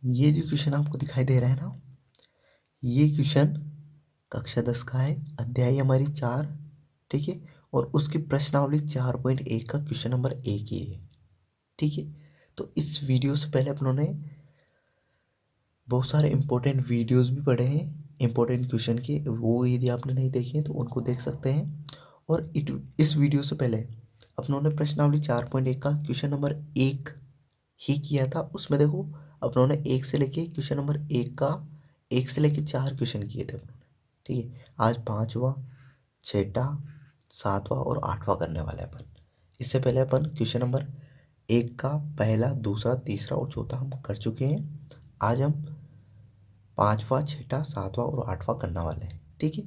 ये जो क्वेश्चन आपको दिखाई दे रहा है ना, ये क्वेश्चन कक्षा 10 का है, अध्याय हमारी 4, ठीक है। और उसकी प्रश्नावली 4.1 का क्वेश्चन नंबर 1 ही है, ठीक है। तो इस वीडियो से पहले अपनों ने बहुत सारे इंपॉर्टेंट वीडियोस भी पढ़े हैं इंपॉर्टेंट क्वेश्चन के, वो यदि आपने नहीं देखे हैं तो उनको देख सकते हैं। और इस वीडियो से पहले अपनों ने प्रश्नावली 4.1 का क्वेश्चन नंबर 1 ही किया था। उसमें देखो अपनों ने 1 से लेके क्वेश्चन नंबर 1 का 1 से लेके 4 क्वेश्चन किए थे अपनों ने, ठीक है। आज 5वां, 6वां, 7वां और 8वां करने वाले हैं अपन। इससे पहले अपन क्वेश्चन नंबर 1 का पहला, दूसरा, तीसरा और चौथा हम कर चुके हैं। आज हम 5वां, 6वां, 7वां और 8वां करने वाले हैं, ठीक है।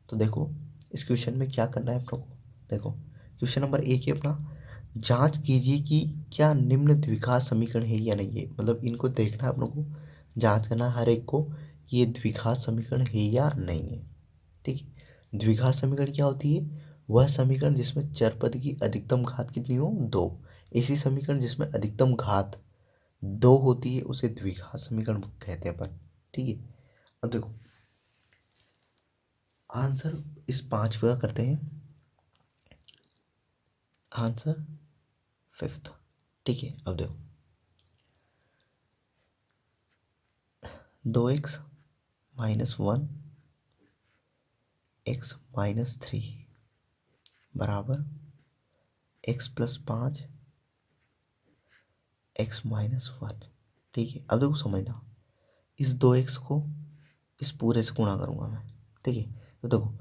तो देखो इस क्वेश्चन में क्या करना है अपनों को। देखो क्वेश्चन नंबर 1 है अपना, जांच कीजिए कि क्या निम्न द्विघात समीकरण है या नहीं है। मतलब इनको देखना है अपनों को, जांच करना है हर एक को, ये द्विघात समीकरण है या नहीं है, ठीक है। द्विघात समीकरण क्या होती है? वह समीकरण जिसमें चर पद की अधिकतम घात कितनी हो, 2। ऐसी समीकरण जिसमें अधिकतम घात 2 होती है उसे द्विघात समीकरण कहते हैं अपन, ठीक है। अब देखो आंसर इस 5वें का करते हैं, आंसर 5th, ठीक है। अब देखो 2x माइनस 1 x माइनस 3 बराबर x प्लस 5 x माइनस 1, ठीक है। अब देखो समझना, इस 2x को इस पूरे से गुणा करूँगा मैं, ठीक है। तो देखो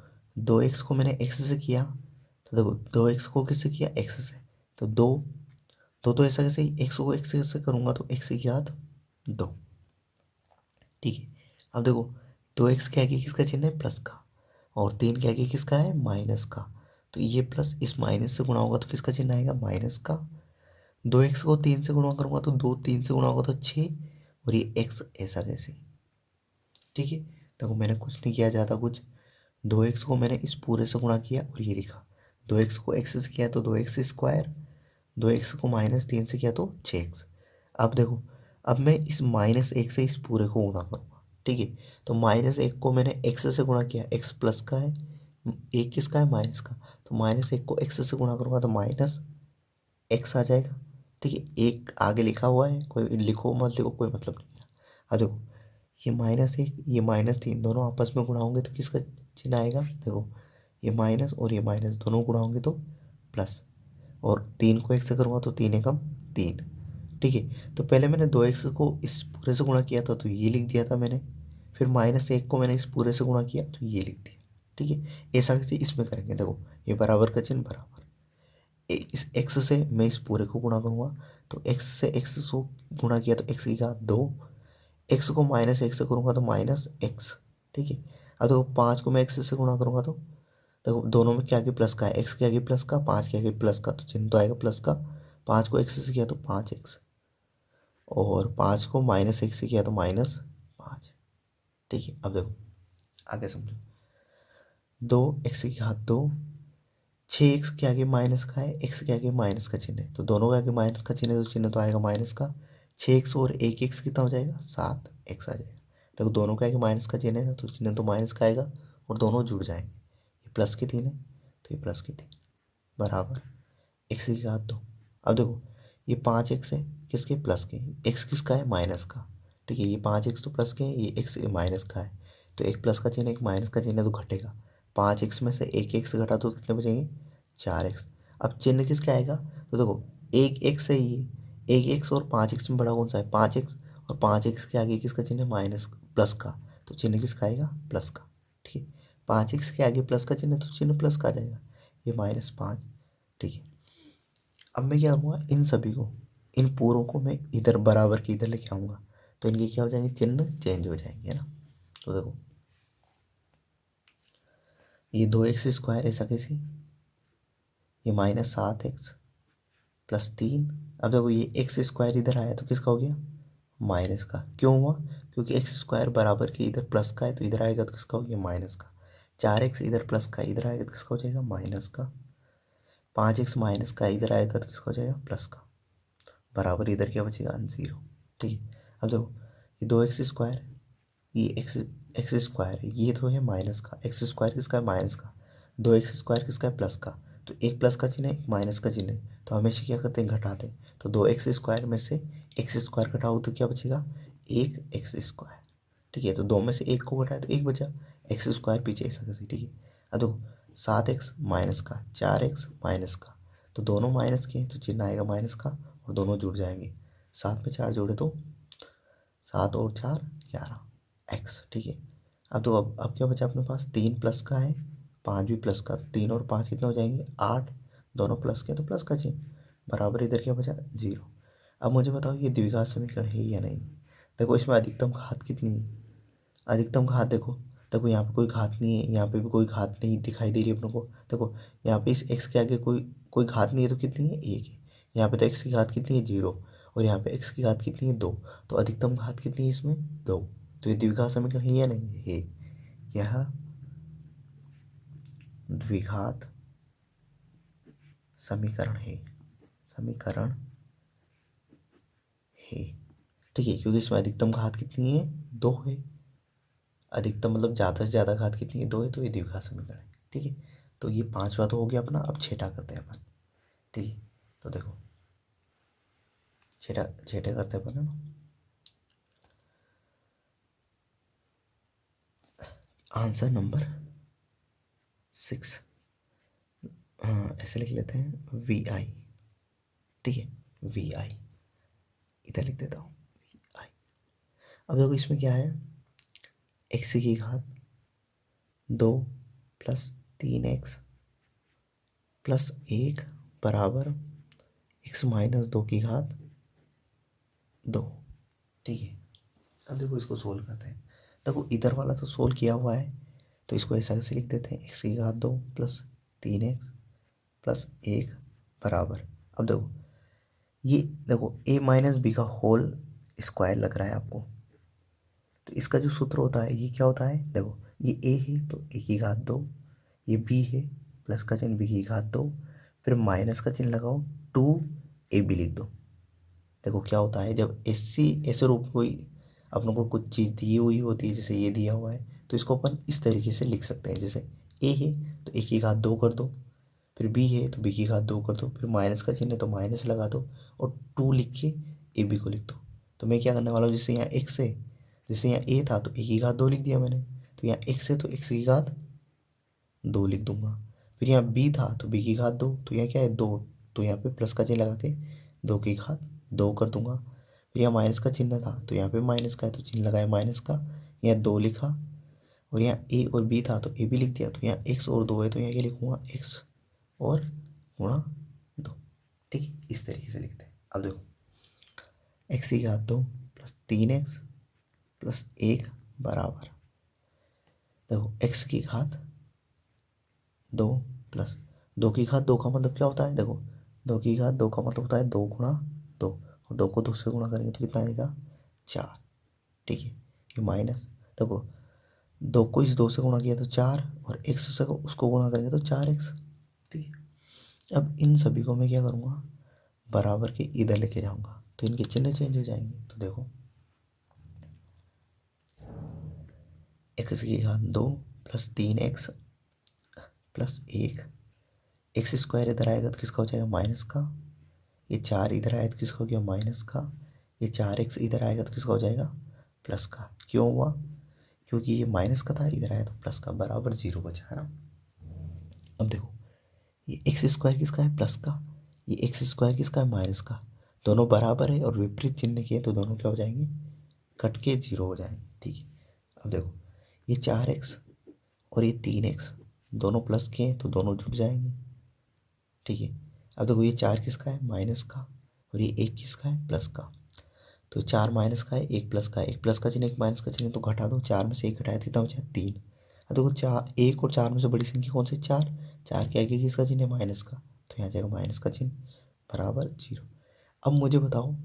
2x को मैंने x से किया, तो देखो 2x को किससे किया, x से। तो तो ऐसा कैसे, x को x से करूँगा तो x की घात 2, ठीक है। अब देखो 2x के आगे किसका चिन्ह है, प्लस का, और 3 के आगे किसका है, माइनस का। तो ये प्लस इस माइनस से गुणा होगा तो किसका चिन्ह आएगा, माइनस का। 2x को 3 से गुणा करूँगा तो 2 3 से गुणा होगा तो 6, और ये x ऐसा कैसे, ठीक है। देखो मैंने कुछ नहीं किया ज़्यादा कुछ, 2x को मैंने इस पूरे से गुणा किया और ये लिखा, 2x को x से किया तो 2x स्क्वायर, 2x को -3 से किया तो 6x। अब देखो अब मैं इस -1 से इस पूरे को गुणा करूँगा, ठीक है। तो -1 को मैंने x से गुणा किया, x प्लस का है, एक किसका है, माइनस का। तो -1 को x से गुणा करूँगा तो माइनस x आ जाएगा, ठीक है। एक आगे लिखा हुआ है, कोई लिखो मत लिखो कोई मतलब नहीं है। अब देखो ये -1 ये -3 दोनों आपस में गुणा होंगे तो किसका चिन्ह आएगा, देखो ये माइनस और ये माइनस दोनों गुणा होंगे तो प्लस, और 3 को 1 से करूँगा तो 3 एकम 3, ठीक है। तो पहले मैंने 2x को इस पूरे से गुणा किया था तो ये लिख दिया था मैंने, फिर -1 को मैंने इस पूरे से गुणा किया तो ये लिख दिया, ठीक है। ऐसा कैसे इसमें करेंगे, देखो ये बराबर का चिन्ह बराबर, इस x से मैं इस पूरे को गुणा करूँगा तो x से x को गुणा किया तो x की घात 2, x को -1 से करूँगा तो -x, ठीक है। अब देखो 5 को मैं x से गुणा करूँगा तो देखो दोनों में क्या आगे प्लस का है, x के आगे प्लस का, 5 के आगे प्लस का, तो चिन्ह तो आएगा प्लस का। 5 को x से किया तो 5x, और 5 को -1 से किया तो -5, ठीक है। अब देखो आगे समझो, 2x की घात 2, 6x के आगे माइनस का है, x के आगे माइनस का चिन्ह है, तो दोनों के आगे माइनस का चिन्ह है तो चिन्ह तो आएगा माइनस का। 6x और 1x कितना हो जाएगा, 7x आ जाएगा। देखो दोनों के आगे माइनस का चिन्ह है तो चिन्ह तो माइनस का आएगा और दोनों जुड़ जाएंगे, ये प्लस की 3 है तो ये प्लस की 3 बराबर x की घात 2। अब देखो ये 5x है किसके, प्लस के, x किसका है, माइनस का, ठीक है। ये 5x तो प्लस के है, ये x माइनस का है, तो एक प्लस का चिन्ह एक माइनस का चिन्ह तो घटेगा। 5x में से एक x घटा तो कितने बचेंगे, 4x। अब चिन्ह किसका आएगा, तो देखो एक x है, ये एक x और 5x में बड़ा कौन सा है, 5x, और 5x के आगे किसका चिन्ह है, माइनस प्लस का, तो चिन्ह किसका आएगा, प्लस का, ठीक है। 5x के आगे प्लस का चिन्ह तो चिन्ह प्लस का आ जाएगा, ये -5, ठीक है। अब मैं क्या करूँगा, इन सभी को, इन पूरों को मैं इधर बराबर के इधर लेके आऊँगा तो इनके क्या हो जाएंगे, चिन्ह चेंज हो जाएंगे, है ना। तो देखो ये 2x स्क्वायर ऐसा कैसे, ये -7x प्लस 3। अब देखो ये एक्स स्क्वायर इधर आया तो किसका हो गया, माइनस का। क्यों हुआ, क्योंकि एक्स स्क्वायर बराबर के इधर प्लस का है तो इधर आएगा तो किसका हो गया, माइनस का। 4x इधर प्लस का इधर आएगा तो किसका हो जाएगा, माइनस का। 5x माइनस का इधर आएगा तो किसका हो जाएगा, प्लस का, बराबर इधर क्या बचेगा, 0, ठीक है। अब देखो ये 2x², ये एक्स स्क्वायर है, ये तो है माइनस का, एक्स स्क्वायर किसका है माइनस का, 2x² किसका है प्लस का, तो एक प्लस का चिन्ह है एक माइनस का चिन्ह है, तो हमेशा क्या करते हैं घटाते हैं, तो 2x² में से x² घटाओ तो क्या बचेगा, एक x²। ठीक है, तो 2 में से एक को घटाए तो एक बचा, x² पीछे ऐसा कैसे, ठीक है। अब देखो 7x माइनस का, 4x माइनस का, तो दोनों माइनस के हैं तो चिन्ह आएगा माइनस का और दोनों जुड़ जाएंगे, 7 में 4 जोड़े तो 7 और 4 11 x। ठीक है, अब तो अब क्या बचा अपने पास, 3 प्लस का है, 5 भी प्लस का, 3 और 5 कितने हो जाएंगे 8, दोनों प्लस के तो प्लस का चिन्ह, बराबर इधर क्या बचा 0। अब मुझे बताओ ये द्विघात समीकरण है या नहीं। देखो इसमें अधिकतम घात कितनी है, अधिकतम घात देखो, देखो यहाँ पे कोई घात नहीं है, यहाँ पे भी कोई घात नहीं दिखाई दे रही है अपने को। देखो यहाँ पे इस x के आगे कोई कोई घात नहीं है तो कितनी है 1 है, यहाँ पे तो x की घात कितनी है 0, और यहाँ पे x की घात कितनी है 2, तो अधिकतम घात कितनी है इसमें 2, तो ये द्विघात समीकरण है या नहीं है, यह द्विघात समीकरण है, समीकरण है। ठीक है, क्योंकि इसमें अधिकतम घात कितनी है 2 है, अधिकतम मतलब ज़्यादा से ज़्यादा घात कितनी है 2 है, तो ये द्विघात समीकरण है। ठीक है, तो ये 5वां तो हो गया अपना, अब छठा करते हैं अपन। ठीक है, तो देखो छठा छठे करते हैं अपन, है ना। आंसर नंबर 6, हाँ ऐसे लिख लेते हैं VI। ठीक है, VI इधर लिख देता हूँ VI। अब देखो इसमें क्या है, x की घात 2 प्लस 3x प्लस 1 बराबर x माइनस 2 की घात 2। ठीक है, अब देखो इसको सोल्व करते हैं। देखो इधर वाला तो सोल्व किया हुआ है, तो इसको ऐसा कैसे लिख देते हैं, x की घात 2 प्लस 3x प्लस 1 बराबर, अब देखो ये देखो a माइनस बी का होल स्क्वायर लग रहा है आपको, तो इसका जो सूत्र होता है ये क्या होता है, देखो ये a है तो a की घात 2, ये b है प्लस का चिन्ह b की घात 2, फिर माइनस का चिन्ह लगाओ 2ab लिख दो। देखो क्या होता है, जब ऐसे रूप में कोई अपने को कुछ चीज़ दी हुई होती है, जैसे ये दिया हुआ है, तो इसको अपन इस तरीके से लिख सकते हैं, जैसे a है तो a की घात 2 कर दो, फिर b है तो b की घात 2 कर दो, फिर माइनस का चिन्ह है तो माइनस लगा दो, और 2 लिख के ए बी को लिख दो। तो मैं क्या करने वाला हूँ, जैसे यहाँ x है, जैसे यहाँ a था तो a की घात 2 लिख दिया मैंने, तो यहाँ x है तो x की घात 2 लिख दूंगा, फिर यहाँ b था तो b की घात 2, तो यहाँ क्या है 2, तो यहाँ पे प्लस का चिन्ह लगा के 2 की घात 2 कर दूंगा, फिर यहाँ माइनस का चिन्ह था तो यहाँ पे माइनस का है तो चिन्ह लगाया माइनस का, यहाँ 2 लिखा, और यहाँ a और b था तो a भी लिख दिया, तो यहाँ x और 2 है तो यहाँ क्या लिखूंगा x और गुणा 2। ठीक है, इस तरीके से लिखते हैं। अब देखो x की घात 2 प्लस 3x प्लस 1 बराबर, देखो x की घात 2 प्लस 2 की घात 2 का मतलब क्या होता है, देखो 2 की घात 2 का मतलब होता है 2 गुणा 2, और 2 को 2 से गुणा करेंगे तो कितना आएगा 4। ठीक है, ये माइनस, देखो 2 को इस 2 से गुणा किया तो 4, और x से उसको गुणा करेंगे तो 4x। ठीक है, अब इन सभी को मैं क्या करूँगा, बराबर के इधर लेके जाऊँगा तो इनके चिन्ह चेंज हो जाएंगे। तो देखो x की घात 2 प्लस 3x प्लस 1, x² इधर आएगा तो किसका हो जाएगा माइनस का, ये 4 इधर आया तो किसका हो गया माइनस का, ये 4x इधर आएगा तो किसका हो जाएगा प्लस का। क्यों हुआ, क्योंकि ये माइनस का था, इधर आया तो प्लस का, बराबर 0 बचा, है ना। अब देखो ये x² किसका है प्लस का, ये x² किसका है माइनस का, दोनों बराबर है और विपरीत चिन्ह किए तो दोनों क्या हो जाएंगे कट के 0 हो जाएंगे। ठीक है, अब देखो ये 4x और ये 3x दोनों प्लस के हैं तो दोनों जुड़ जाएंगे। ठीक है, अब देखो ये 4 किसका है माइनस का, और ये 1 किसका है प्लस का, तो 4 माइनस का है 1 प्लस का है, 1 प्लस का चिन्ह 1 माइनस का चिन्ह, तो घटा दो, 4 में से 1 घटाया तो कितना बचा 3। अब देखो 4 1 और 4 में से बड़ी संख्या कौन सी, 4, 4 के आगे किसका चिन्ह है माइनस का, तो यहाँ जाएगा माइनस का चिन्ह, बराबर 0। अब मुझे बताओ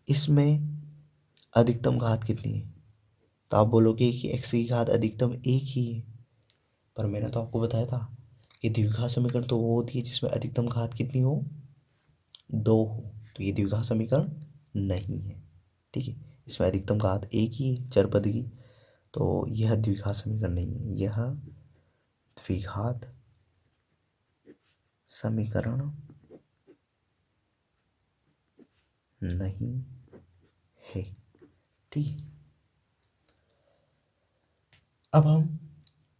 इसमें अधिकतम घात कितनी है, तो आप बोलोगे कि x की घात अधिकतम 1 ही है, पर मैंने तो आपको बताया था कि द्विघात समीकरण तो वो होती है जिसमें अधिकतम घात कितनी हो 2 हो, तो ये द्विघात समीकरण नहीं है। ठीक है, इसमें अधिकतम घात एक ही है चर पद की, तो यह द्विघात समीकरण नहीं है, यह द्विघात समीकरण नहीं है। ठीक है, अब हम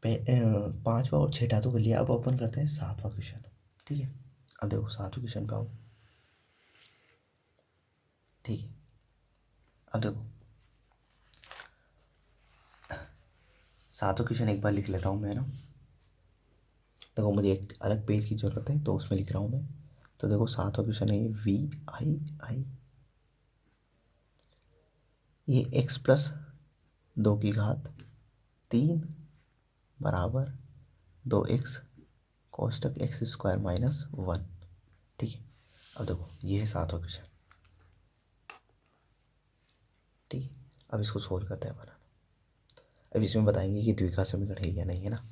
5वां और 6 धातु कर लिया। अब ओपन करते हैं 7वां क्वेश्चन। ठीक है, अब देखो 7वें क्वेश्चन पे आओ। ठीक है, अब देखो 7वां क्वेश्चन एक बार लिख लेता हूँ मैं ना। देखो मुझे एक अलग पेज की ज़रूरत है तो उसमें लिख रहा हूँ मैं। तो देखो 7वां क्वेश्चन है वी आई आई, ये x प्लस 2 की घात 3 बराबर 2x कोष्टक x² माइनस 1। ठीक है, अब देखो ये है 7वां क्वेश्चन। ठीक है, अब इसको सोल्व करते हैं बनाना। अब इसमें बताएंगे कि द्विघात समीकरण है या नहीं, है ना।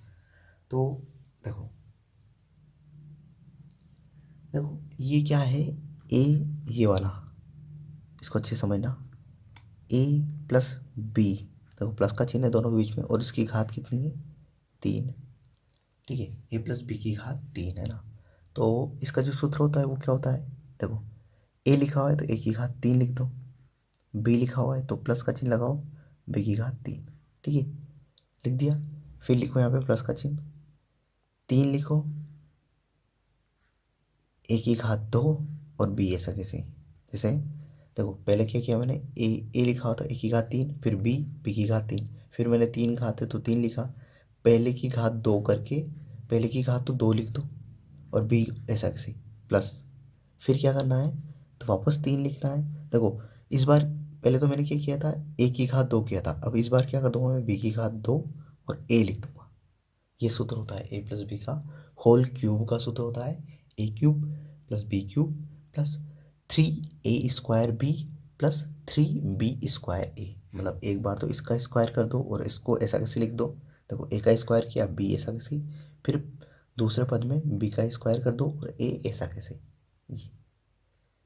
तो देखो देखो ये क्या है, ए, ये वाला, इसको अच्छे समझना। ए प्लस बी, देखो प्लस का चिन्ह है दोनों के बीच में, और इसकी घात कितनी है 3। ठीक है, ए प्लस बी की घात 3 है ना। तो इसका जो सूत्र होता है वो क्या होता है, देखो ए लिखा हुआ है तो ए की घात 3 लिख दो, बी लिखा हुआ है तो प्लस का चिन्ह लगाओ, बी की घात 3। ठीक है, लिख दिया। फिर लिखो यहाँ पे प्लस का चिन्ह, 3 लिखो, ए की घात 2 और बी ऐसा कैसे, जैसे देखो पहले क्या किया मैंने, ए लिखा हुआ था ए की घात 3, फिर बी की घात 3, फिर मैंने 3 घात है तो 3 लिखा, पहले की घात 2 करके, पहले की घात तो 2 लिख दो, और बी ऐसा कैसे प्लस, फिर क्या करना है, तो वापस 3 लिखना है। देखो इस बार पहले तो मैंने क्या किया था, ए की घात 2 किया था, अब इस बार क्या कर दूंगा मैं, बी की घात 2 और ए लिख दूंगा। ये सूत्र होता है ए प्लस बी का होल क्यूब का सूत्र होता है, a cube plus b cube plus 3a² b plus 3b² a. मतलब एक बार तो इसका स्क्वायर कर दो और इसको ऐसा कैसे लिख दो, देखो ए का स्क्वायर किया, बी ऐसा कैसे, फिर दूसरे पद में बी का स्क्वायर कर दो और ए ऐसा कैसे, ये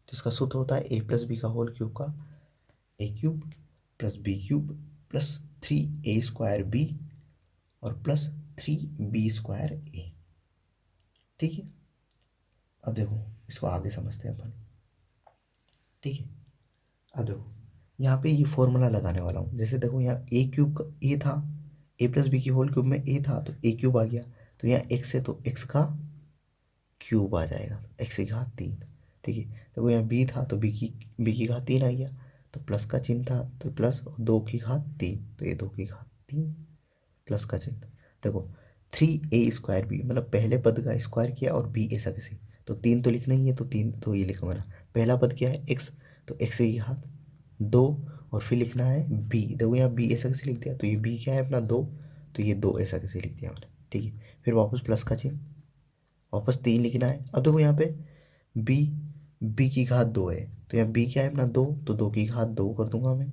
तो इसका सूत्र होता है ए प्लस बी का होल क्यूब का, a cube plus b cube plus 3a² b और प्लस 3b² ए। ठीक है, अब देखो इसको आगे समझते हैं अपन। ठीक है, अब देखो यहाँ पे ये फॉर्मूला लगाने वाला हूँ। जैसे देखो यहाँ ए क्यूब का ए था, ए प्लस बी की होल क्यूब में ए था तो ए क्यूब आ गया, तो यहाँ एक्स है तो एक्स का क्यूब आ जाएगा, एक्स की घात 3। ठीक है, देखो यहाँ बी था तो बी की घात 3 आ गया, तो प्लस का चिन्ह था तो प्लस, और 2 की घात 3 तो ये 2 की घात 3 प्लस का चिन्ह। देखो 3a²b, मतलब पहले पद का स्क्वायर किया और बी ऐसा कैसे, तो 3 तो लिखना ही है, तो 3 तो ये लिखा मैंने। पहला पद क्या है एक्स, तो एक्स की घात 2, और फिर लिखना है बी, देखो यहाँ बी ऐसा कैसे लिख दिया, तो ये बी क्या है अपना 2, तो ये 2 ऐसा कैसे लिख दिया मैंने। ठीक है, फिर वापस प्लस का चिन्ह, वापस 3 लिखना है। अब देखो यहाँ पे बी, बी की घात 2 है, तो यहाँ बी क्या है अपना 2, तो 2 की घात 2 कर दूंगा मैं,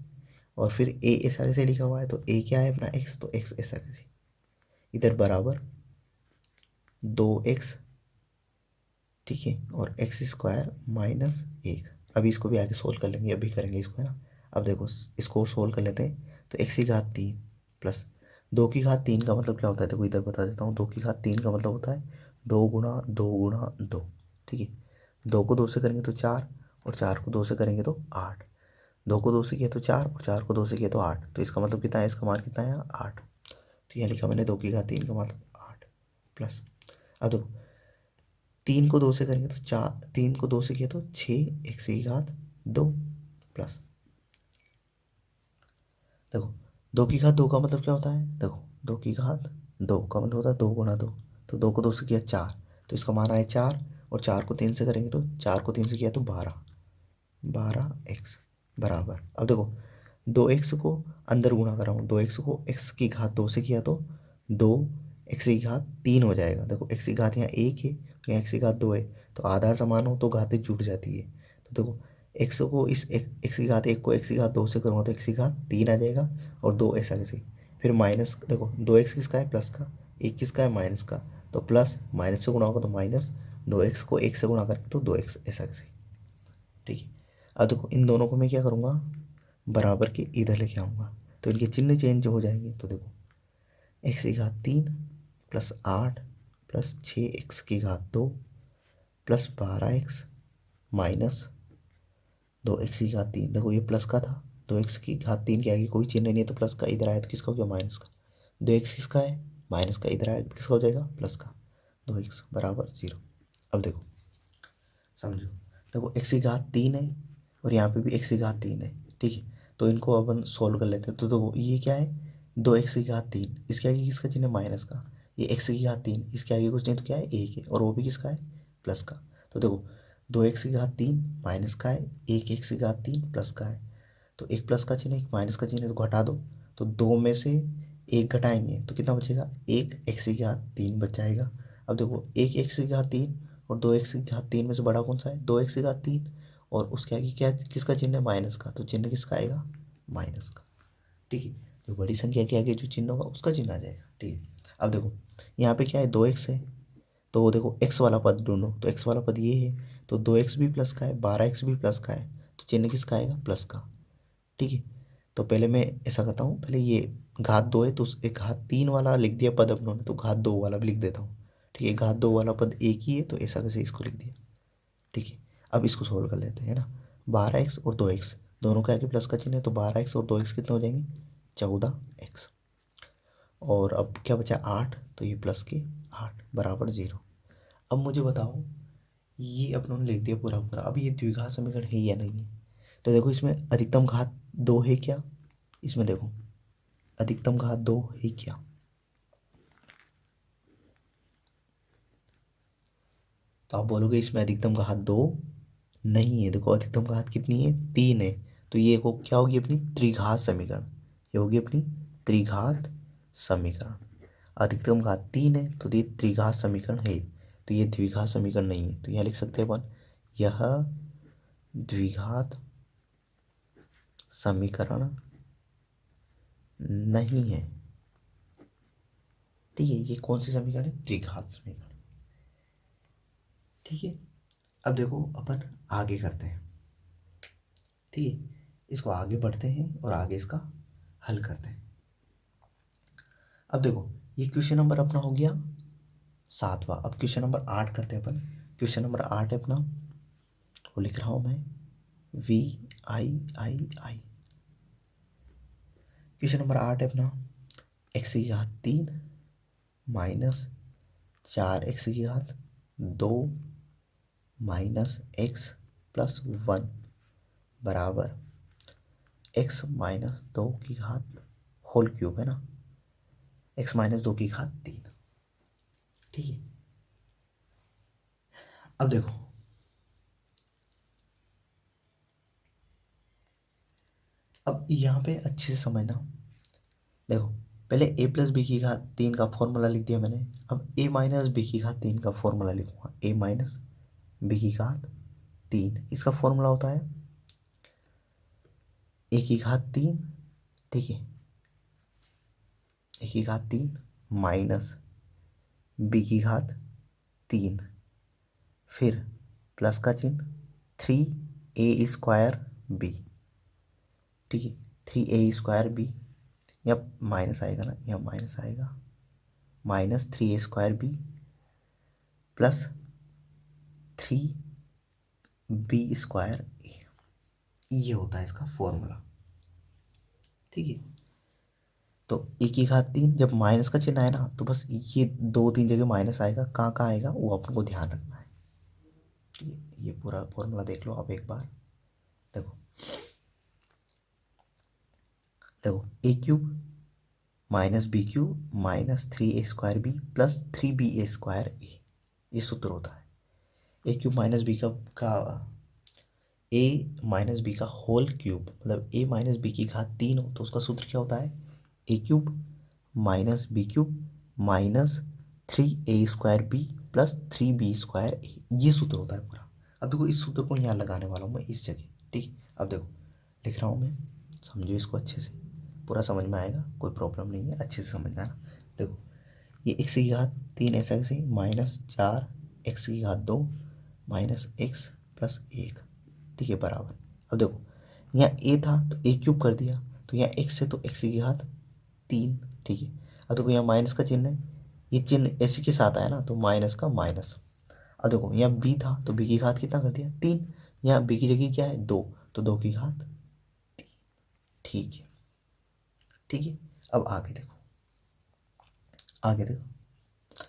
और फिर ए ऐसा कैसे लिखा हुआ है, तो ए क्या है अपना एक्स, तो एक्स ऐसा कैसे, इधर बराबर 2x। ठीक है, और x² माइनस 1। अभी इसको भी आगे सोल्व कर लेंगे, अभी करेंगे इसको, है ना। अब देखो इसको सोल्व कर लेते हैं, तो x की घात 3 प्लस 2 की घात 3 का मतलब क्या होता है, देखो इधर बता देता हूँ। 2 की घात 3 का मतलब होता है 2 गुणा 2 गुणा 2। ठीक है, 2 को 2 से करेंगे तो 4, और 4 को 2 से करेंगे तो 8, 2 को 2 से किया तो 4, और 4 को 2 से किया तो 8, तो इसका मतलब कितना है, इसका मान कितना है 8। तो यहाँ लिखा मैंने 2 की घात 3 का मतलब 8 प्लस, अब देखो 3 को 2 से करेंगे तो 4, 3 को 2 से किया तो 6, एक्स की घात 2 प्लस, देखो 2 की घात 2 का मतलब क्या होता है, देखो 2 की घात 2 का मतलब होता है 2 गुणा 2, तो 2 को 2 से किया 4, तो इसका मान आया 4, और 4 को 3 से करेंगे तो 4 को 3 से किया तो 12x बराबर। अब देखो 2x को अंदर गुणा कर रहा हूँ, 2x को x की घात 2 से किया तो 2 x की घात 3 हो जाएगा। देखो x की घात यहाँ 1 है, यहाँ x की घात 2 है, तो आधार समान हो तो घातें जुड़ जाती है। तो देखो x को इस x की घात 1 को x की घात 2 से करूँगा तो x की घात 3 आ जाएगा, और 2 ऐसा कैसे, फिर माइनस, देखो 2x किसका है प्लस का, 1 किसका है माइनस का, तो प्लस माइनस से गुणा होगा तो माइनस, 2x को 1 से गुणा करके तो 2x ऐसा कैसे। ठीक है, अब देखो इन दोनों को मैं क्या करूँगा, बराबर के इधर लेके आऊँगा तो इनके चिन्ह चेंज हो जाएंगे। तो देखो एक्स की घात 3 प्लस 8 प्लस 6x की घात 2 प्लस 12x माइनस 2x की घात 3। देखो ये प्लस का था, 2x की घात 3 के आगे कोई चिन्ह नहीं है तो प्लस का, इधर आया तो किसका हो गया माइनस का। 2x किसका है माइनस का, इधर आया तो किसका हो जाएगा प्लस का। 2x बराबर 0। अब देखो समझो, देखो x की घात 3 है और यहाँ पे भी x की घात 3 है, ठीक है। तो इनको अपन सोल्व कर लेते हैं। तो देखो ये क्या है 2x की घात 3, इसके आगे किसका चिन्ह है माइनस का। ये x की घात 3, इसके आगे कुछ नहीं तो क्या है 1 है, और वो भी किसका है प्लस का। तो देखो 2x की घात 3 माइनस का है, 1x की घात 3 प्लस का है। तो एक प्लस का चिन्ह एक माइनस का चिन्ह है तो घटा दो, तो 2 में से 1 घटाएंगे तो कितना बचेगा, 1 x की घात 3 बच जाएगा। अब देखो 1 x की घात 3 और 2x की घात 3 में से बड़ा कौन सा है, 2x की घात 3, और उसके आगे क्या किसका चिन्ह है माइनस का, तो चिन्ह किसका आएगा माइनस का, ठीक है। जो बड़ी संख्या के आगे जो चिन्ह होगा उसका चिन्ह आ जाएगा, ठीक है। अब देखो यहाँ पे क्या है 2x है, तो देखो x वाला पद ढूंढो, तो x वाला पद ये है, तो 2x भी प्लस का है, 12x भी प्लस का है, तो चिन्ह किसका आएगा प्लस का, ठीक है। तो पहले मैं ऐसा करता हूँ, पहले ये घात 2 है तो एक घात 3 वाला लिख दिया पद अपनों ने, तो घात 2 वाला भी लिख देता हूँ, ठीक है। घात 2 वाला पद एक ही है तो ऐसा कैसे इसको लिख दिया, ठीक है। अब इसको सोल्व कर लेते हैं ना, 12x और 2x दोनों के आगे प्लस का चिन्ह है, तो 12x और 2x कितने हो जाएंगे 14x, और अब क्या बचा 8, तो ये प्लस के 8 बराबर 0। अब मुझे बताओ ये अपनों ने लिख दिया पूरा पूरा, अब ये द्विघात समीकरण है या नहीं है। तो देखो इसमें अधिकतम घात 2 है क्या, इसमें देखो अधिकतम घात 2 है क्या, तो आप बोलोगे इसमें अधिकतम घात 2 नहीं है। देखो अधिकतम घात कितनी है 3 है, तो ये को क्या होगी अपनी त्रिघात समीकरण, ये होगी अपनी त्रिघात समीकरण। अधिकतम घात 3 है तो ये त्रिघात समीकरण है, तो ये द्विघात समीकरण नहीं है। तो यहाँ लिख सकते हैं अपन यह द्विघात समीकरण नहीं है, ठीक है। ये कौन सी समीकरण है त्रिघात समीकरण, ठीक है। अब देखो अपन आगे करते हैं, ठीक है। इसको आगे बढ़ते हैं और आगे इसका हल करते हैं। अब देखो ये क्वेश्चन नंबर अपना हो गया 7वां। अब क्वेश्चन नंबर 8 करते हैं अपन। क्वेश्चन नंबर 8 है अपना, वो लिख रहा हूँ मैं VIII। क्वेश्चन नंबर 8 है अपना, x की घात 3 माइनस 4x की घात 2 माइनस x प्लस 1 बराबर x माइनस 2 की घात होल क्यूब, है ना, x माइनस 2 की घात 3, ठीक है। अब देखो अब यहाँ पे अच्छे से समझना, देखो पहले a प्लस बी की घात 3 का फॉर्मूला लिख दिया मैंने। अब a माइनस बी की घात 3 का फॉर्मूला लिखूंगा, a माइनस बी की घात 3, इसका फॉर्मूला होता है a की घात 3, ठीक है, a की घात 3 माइनस b की घात 3, फिर प्लस का चिन्ह 3a² b, ठीक है। 3a² b, या माइनस आएगा ना, या माइनस आएगा, minus 3a² b plus 3b² a, ये होता है इसका फॉर्मूला, ठीक है। तो a की घात 3 जब माइनस का चिन्ह आए ना तो बस ये 2-3 जगह माइनस आएगा, कहाँ कहाँ आएगा वो अपन को ध्यान रखना है, ठीक है। ये पूरा फॉर्मूला देख लो आप एक बार, देखो देखो a³ minus b³ minus 3a² b plus 3ba²a, ये सूत्र होता है। a³ माइनस बी का a माइनस बी का होल क्यूब, मतलब a माइनस बी की घात 3 हो तो उसका सूत्र क्या होता है a³ minus b³ minus 3a² b plus 3b²a, ये सूत्र होता है पूरा। अब देखो इस सूत्र को यहाँ लगाने वाला हूँ मैं इस जगह, ठीक है। अब देखो लिख रहा हूँ मैं, समझो इसको अच्छे से, पूरा समझ में आएगा, कोई प्रॉब्लम नहीं है, अच्छे से समझना ना। देखो ये x की घात 3 ऐसा कैसे, माइनस 4x की घात 2 माइनस x प्लस 1, ठीक है, बराबर। अब देखो यहाँ ए था तो ए क्यूब कर दिया, तो यहाँ एक्स है तो एक्स की घात 3। ठीक है, अब देखो यहाँ माइनस का चिन्ह है, ये चिन्ह ऐसे के साथ आया ना तो माइनस का माइनस। अब देखो यहाँ बी था तो बी की घात कितना कर दिया 3, यहाँ बी की जगह क्या है 2, तो 2 की घात 3। ठीक है, ठीक है। अब आगे देखो, आगे देखो,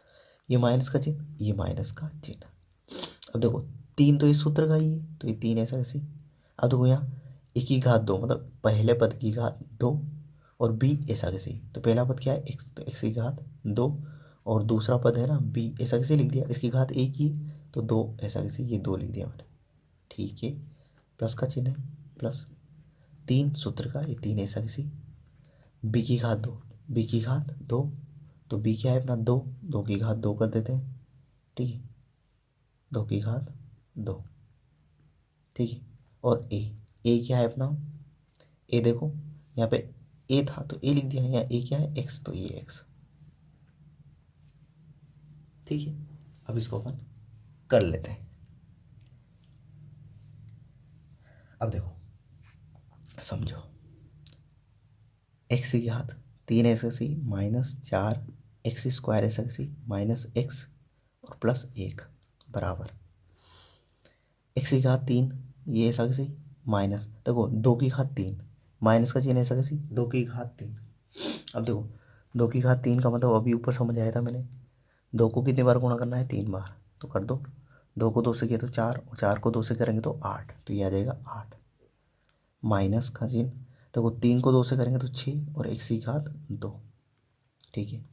ये माइनस का चिन्ह, ये माइनस का चिन्ह। अब देखो 3 तो इस सूत्र का ही है, तो ये 3 ऐसा ऐसे। अब देखो यहाँ एक की घात 2 मतलब पहले पद की घात 2 और बी ऐसा कैसे, तो पहला पद क्या है एक्स, तो एक्स की घात 2 और दूसरा पद है ना बी, ऐसा कैसे लिख दिया, इसकी घात 1 ही तो 2 ऐसा कैसे, ये 2 लिख दिया मैंने। ठीक है, प्लस का चिन्ह है, प्लस 3 सूत्र का, ये 3 ऐसा कैसे, बी की घात 2, बी की घात 2, तो बी क्या है अपना 2, 2 की घात 2 कर देते हैं। ठीक है, 2 की घात 2। ठीक है, और ए क्या है अपना, ए देखो यहाँ पे ए था तो ए लिख दिया, यहाँ ए क्या है एक्स, तो ये एक्स। ठीक है, अब इसको अपन कर लेते हैं। अब देखो समझो, एक्स की घात 3 एक्स सी माइनस 4 एक्स स्क्वायर ऐसा सी माइनस एक्स और प्लस 1 बराबर एक्स की घात 3, ये ऐसा सी माइनस, देखो 2 की घात 3, माइनस का चिन्ह ऐसा सी 2 की घात 3। अब देखो 2 की घात 3 का मतलब अभी ऊपर समझ आया था मैंने, 2 को कितनी बार गुणा करना है 3 बार, तो कर दो। 2 को 2 से किया तो 4 और 4 को 2 से करेंगे तो 8, तो ये आ जाएगा 8। माइनस का चिन्ह, देखो 3 को 2 से करेंगे तो 6 और एक्स की घात 2। ठीक है,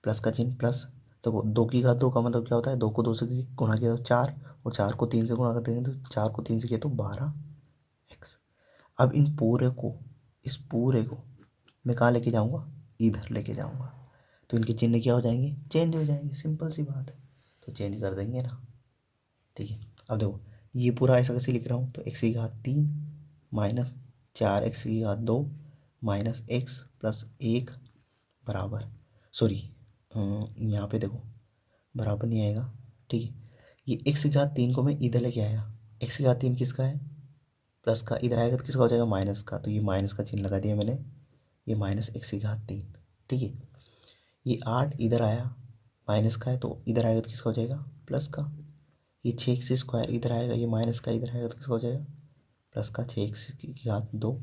प्लस का चिन्ह प्लस, देखो 2 की घात 2 का मतलब क्या होता है, 2 को 2 से गुणा किया तो 4 और 4 को 3 से गुणा कर देंगे तो 4 को 3 से किया तो 12 एक्स। अब इन पूरे को, इस पूरे को मैं कहाँ लेके जाऊँगा, इधर लेके जाऊँगा, तो इनके चिन्ह क्या हो जाएंगे, चेंज हो जाएंगे, सिंपल सी बात है, तो चेंज कर देंगे ना। ठीक है, अब देखो ये पूरा ऐसा कैसे लिख रहा हूँ, तो एक्स की घात 3 माइनस 4 एक्स की घात 2 माइनस एक्स प्लस 1 बराबर, सॉरी यहाँ पे देखो बराबर नहीं आएगा। ठीक है, ये एक्स की घात 3 को मैं इधर लेके आया, एक्स की घात 3 किसका है प्लस का, इधर आएगा तो किसका हो जाएगा माइनस का, तो ये माइनस का चिन्ह लगा दिया मैंने, ये माइनस एक्स की घात 3। ठीक है, ये 8 इधर आया माइनस का है तो इधर आएगा तो किसका हो जाएगा प्लस का, ये 6 एक्स स्क्वायर इधर आएगा, ये माइनस का इधर आएगा तो किसका हो जाएगा प्लस का, 6 एक्स की घात 2,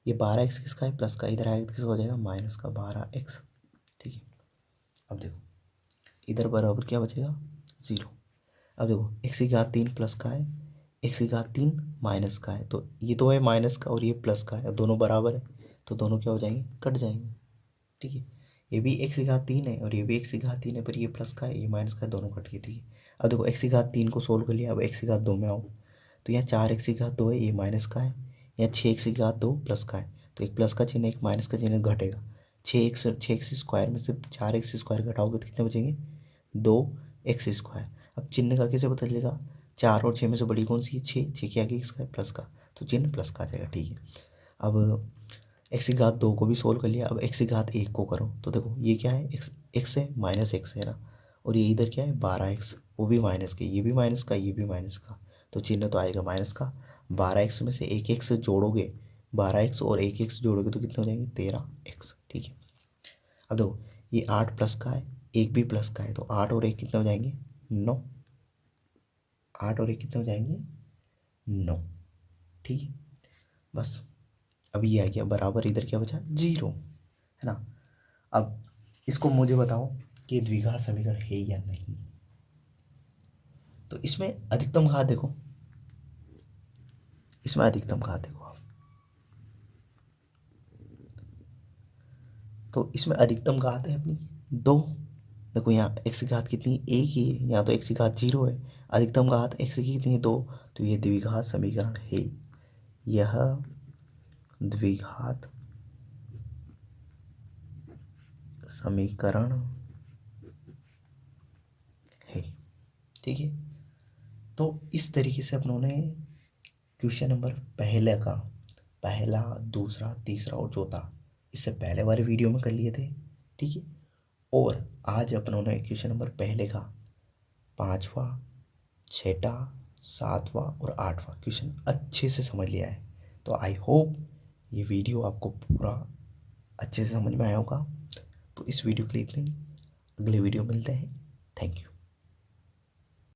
ये 12 एक्स किसका है प्लस का, इधर आएगा तो किसका हो जाएगा माइनस का 12 एक्स। ठीक है, अब देखो इधर बराबर क्या बचेगा 0। अब देखो एक्स की घात 3 प्लस का है, एक्स की घात 3 माइनस का है, तो ये तो है माइनस का और ये प्लस का है, दोनों बराबर है तो दोनों क्या हो जाएंगे कट जाएंगे। ठीक है, ये भी एक्स की घात 3 है और ये भी एक्स की घात 3 है, पर ये प्लस का है ये माइनस का है, दोनों कट गए। ठीक है, अब देखो एक्स की घात 3 को सोल्व कर लिया, अब एक्स की घात 2 में आओ, तो यहाँ 4 एक्स की घात 2 है ये माइनस का है, यहाँ 6 एक्स की घात 2 प्लस का है, तो एक प्लस का चिन्ह एक माइनस का चिन्ह घटेगा। 6 एक्स स्क्वायर में से 4 एक्स स्क्वायर घटाओगे तो कितने बचेंगे 2 एक्स स्क्वायर। अब चिन्ह का कैसे पता चलेगा, 4 और 6 में से बड़ी कौन सी है 6 के आगे किसका है प्लस का, तो चिन्ह प्लस का आ जाएगा। ठीक है, अब एक्स की घात 2 को भी सोल्व कर लिया, अब एक्स की घात 1 को करो, तो देखो ये क्या है एक्स, एक्स है माइनस एक्स है ना, और ये इधर क्या है 12 एक्स, वो भी माइनस के, ये भी माइनस का ये भी माइनस का, तो चिन्ह तो आएगा माइनस का। 12 एक्स में से एक एक्स जोड़ोगे, 12 एक्स और एक एक्स जोड़ोगे तो कितने हो जाएंगे 13 एक्स। ठीक है, अब देखो ये 8 प्लस का है, एक भी प्लस का है, तो 8 और 1 कितने हो जाएंगे 9, 8 और 1 कितने हो जाएंगे 9। ठीक है, बस अब ये आ गया बराबर, इधर क्या बचा 0 है ना। अब इसको मुझे बताओ कि द्विघात समीकरण है या नहीं, तो इसमें अधिकतम घात देखो, इसमें अधिकतम घात देखो आप, तो इसमें अधिकतम घात है अपनी 2। देखो यहाँ एक्स की घात कितनी एक ही है, यहाँ तो एक्स की घात 0 है, अधिकतम घात एक्स की कितनी है 2, तो ये द्विघात समीकरण है, यह द्विघात समीकरण है। ठीक है, तो इस तरीके से अपनों ने क्वेश्चन नंबर पहले का, पहला दूसरा तीसरा और चौथा इससे पहले वाले वीडियो में कर लिए थे। ठीक है, और आज अपनों ने क्वेश्चन नंबर पहले का 5वां 6वां 7वां और 8वां क्वेश्चन अच्छे से समझ लिया है। तो आई होप ये वीडियो आपको पूरा अच्छे से समझ में आया होगा। तो इस वीडियो के लिए इतना ही, अगले वीडियो मिलते हैं। Thank you.